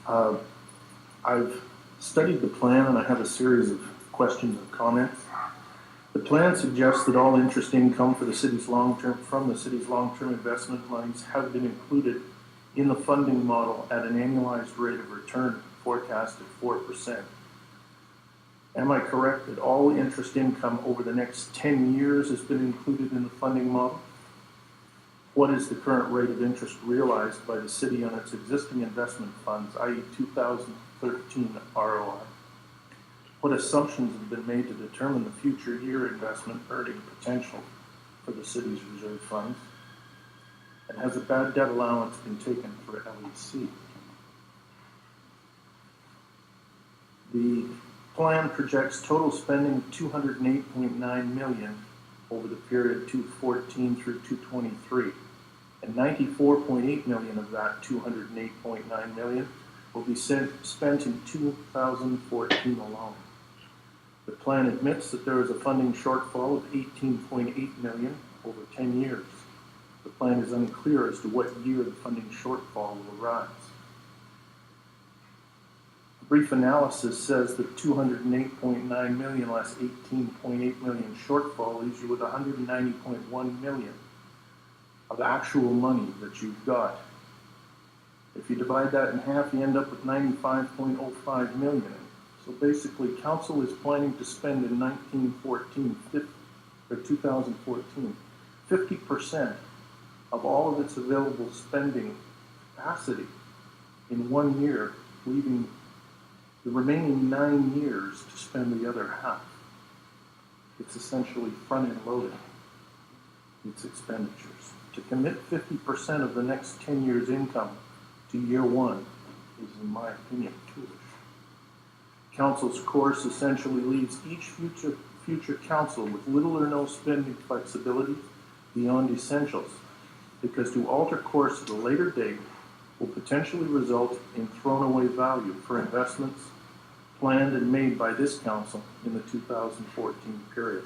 Uh, I've studied the plan and I have a series of questions and comments. The plan suggests that all interest income from the city's long-term investment monies have been included in the funding model at an annualized rate of return forecast at 4%. Am I correct that all interest income over the next 10 years has been included in the funding model? What is the current rate of interest realized by the city on its existing investment funds, i.e. 2013 ROI? What assumptions have been made to determine the future year investment earning potential for the city's reserve funds? And has a bad debt allowance been taken for LEC? The plan projects total spending of $208.9 million over the period 2014 through 2023, and $94.8 million of that $208.9 million will be spent in 2014 alone. The plan admits that there is a funding shortfall of $18.8 million over 10 years. The plan is unclear as to what year the funding shortfall will arise. A brief analysis says that $208.9 million less $18.8 million shortfall leaves you with $190.1 million of actual money that you've got. If you divide that in half, you end up with $95.05 million. So basically, council is planning to spend in 2014, 50% of all of its available spending capacity in 1 year, leaving the remaining 9 years to spend the other half. It's essentially front-end loaded its expenditures. To commit 50% of the next 10 years' income to year one is, in my opinion, foolish. Council's course essentially leaves each future council with little or no spending flexibility beyond essentials, because to alter course at a later date will potentially result in thrown away value for investments planned and made by this council in the 2014 period.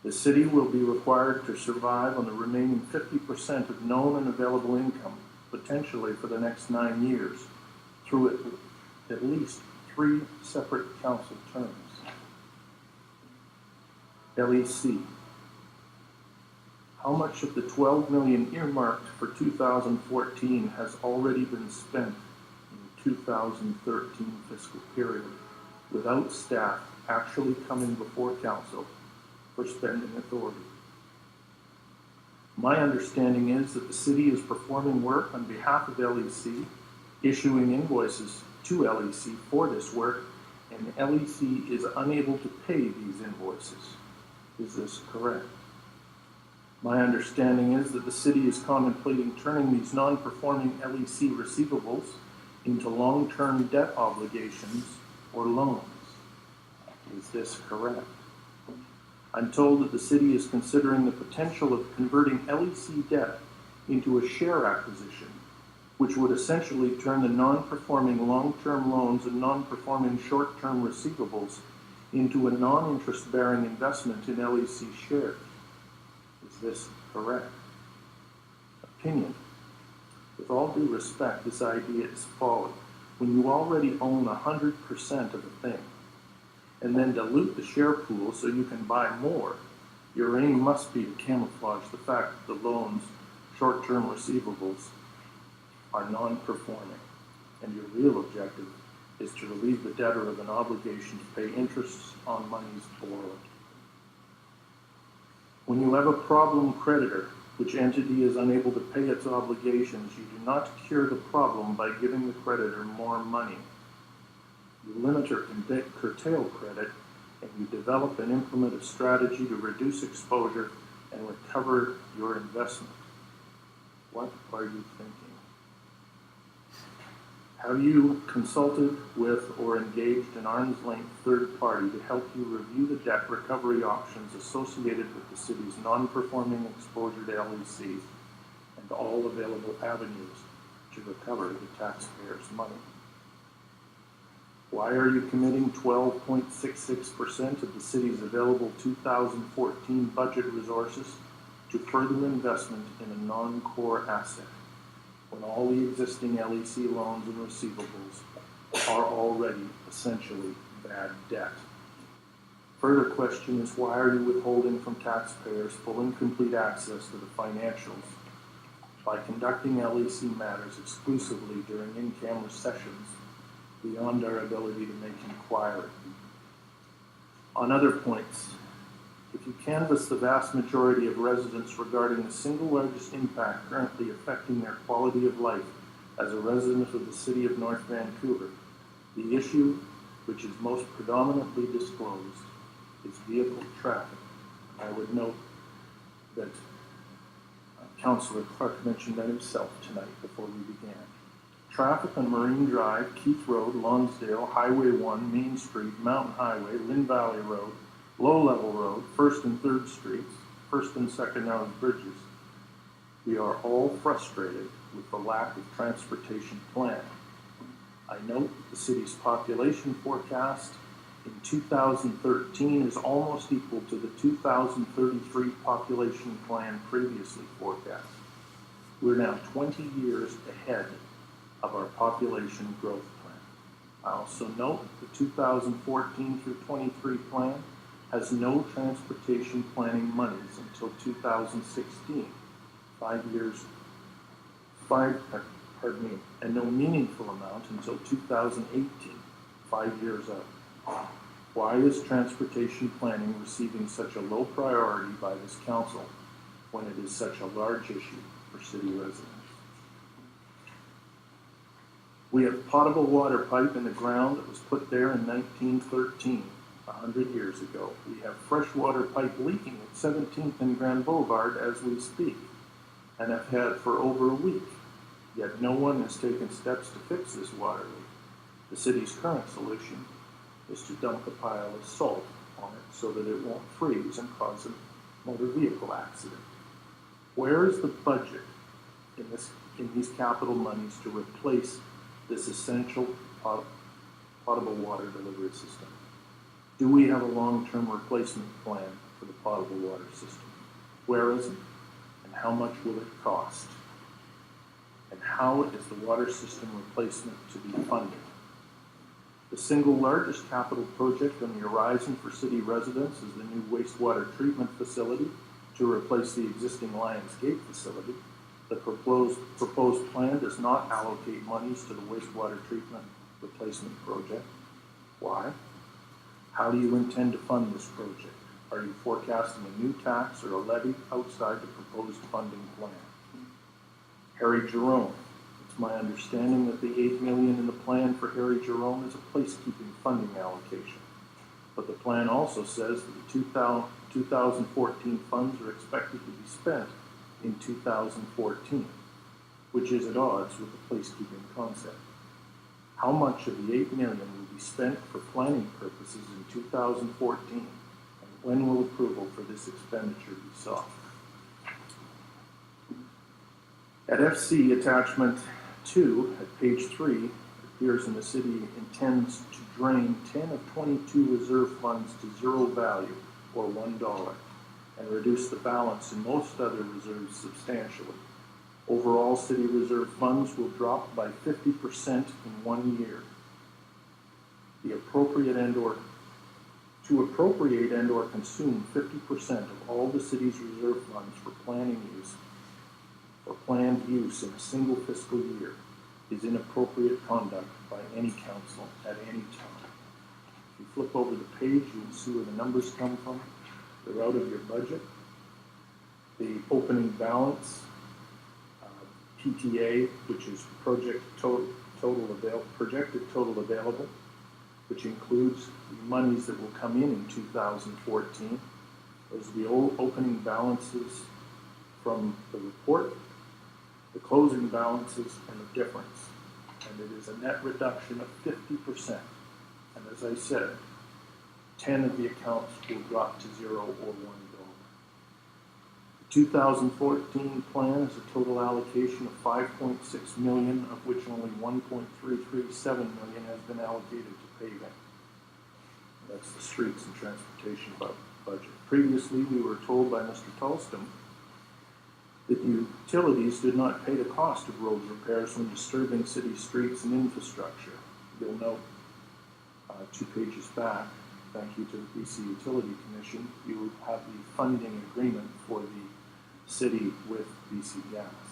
The city will be required to survive on the remaining 50% of known and available income, potentially for the next 9 years, through at least 3 separate council terms. LEC. How much of the $12 million earmarked for 2014 has already been spent in 2013 fiscal period without staff actually coming before council for spending authority? My understanding is that the city is performing work on behalf of LEC, issuing invoices to LEC for this work, and LEC is unable to pay these invoices. Is this correct? My understanding is that the city is contemplating turning these non-performing LEC receivables into long-term debt obligations or loans. Is this correct? I'm told that the city is considering the potential of converting LEC debt into a share acquisition, which would essentially turn the non-performing long-term loans and non-performing short-term receivables into a non-interest-bearing investment in LEC shares. Is this correct? Opinion. With all due respect, this idea is folly. When you already own 100% of a thing, and then dilute the share pool so you can buy more, your aim must be to camouflage the fact that the loans, short-term receivables, are non-performing, and your real objective is to relieve the debtor of an obligation to pay interest on monies borrowed. When you have a problem creditor, which entity is unable to pay its obligations, you do not cure the problem by giving the creditor more money. You limit or curtail credit, and you develop and implement a strategy to reduce exposure and recover your investment. What are you thinking? Have you consulted with or engaged an arm's length third party to help you review the debt recovery options associated with the city's non-performing exposure to LEC and all available avenues to recover the taxpayers' money? Why are you committing 12.66% of the city's available 2014 budget resources to further investment in a non-core asset when all the existing LEC loans and receivables are already essentially bad debt? Further question is, why are you withholding from taxpayers full and complete access to the financials by conducting LEC matters exclusively during in-camera sessions beyond our ability to make inquiry? On other points, if you canvass the vast majority of residents regarding the single largest impact currently affecting their quality of life as a resident of the City of North Vancouver, the issue which is most predominantly disclosed is vehicle traffic. I would note that Councillor Clark mentioned that himself tonight before we began. Traffic on Marine Drive, Keith Road, Lonsdale, Highway 1, Main Street, Mountain Highway, Lynn Valley Road, Low Level Road, 1st and 3rd Streets, 1st and 2nd Island Bridges. We are all frustrated with the lack of transportation plan. I note the city's population forecast in 2013 is almost equal to the 2033 population plan previously forecast. We're now 20 years ahead of our population growth plan. I also note the 2014 through 23 plan has no transportation planning monies until 2016, and no meaningful amount until 2018, 5 years out. Why is transportation planning receiving such a low priority by this council when it is such a large issue for city residents? We have potable water pipe in the ground that was put there in 1913, 100 years ago. We have freshwater pipe leaking at 17th and Grand Boulevard as we speak, and have had for over a week. Yet no one has taken steps to fix this water leak. The city's current solution is to dump a pile of salt on it so that it won't freeze and cause a motor vehicle accident. Where is the budget in these capital monies to replace this essential potable water delivery system? Do we have a long-term replacement plan for the potable water system? Where is it? And how much will it cost? And how is the water system replacement to be funded? The single largest capital project on the horizon for city residents is the new wastewater treatment facility to replace the existing Lions Gate facility. The proposed plan does not allocate monies to the wastewater treatment replacement project. Why? How do you intend to fund this project? Are you forecasting a new tax or a levy outside the proposed funding plan? Harry Jerome. It's my understanding that the $8 million in the plan for Harry Jerome is a placekeeping funding allocation. But the plan also says that the 2014 funds are expected to be spent in 2014, which is at odds with the placekeeping concept. How much of the $8 million will be spent for planning purposes in 2014, and when will approval for this expenditure be sought? At FC attachment 2 at page 3, it appears the city intends to drain 10 of 22 reserve funds to zero value, or $1, and reduce the balance in most other reserves substantially. Overall, city reserve funds will drop by 50% in 1 year. To appropriate and or consume 50% of all the city's reserve funds for planning use or planned use in a single fiscal year is inappropriate conduct by any council at any time. If you flip over the page, you will see where the numbers come from. They're out of your budget. The opening balance, PTA, which is projected total available, which includes the monies that will come in 2014. Those are the old opening balances from the report, the closing balances, and the difference. And it is a net reduction of 50%. And as I said, 10 of the accounts will drop to $0 or $1. The 2014 plan is a total allocation of $5.6 million, of which only $1.337 million has been allocated to paving. That's the streets and transportation budget. Previously, we were told by Mr. Tolston that the utilities did not pay the cost of road repairs when disturbing city streets and infrastructure. You'll note 2 pages back, thank you to the BC Utility Commission, you have the funding agreement for the city with BC Gas.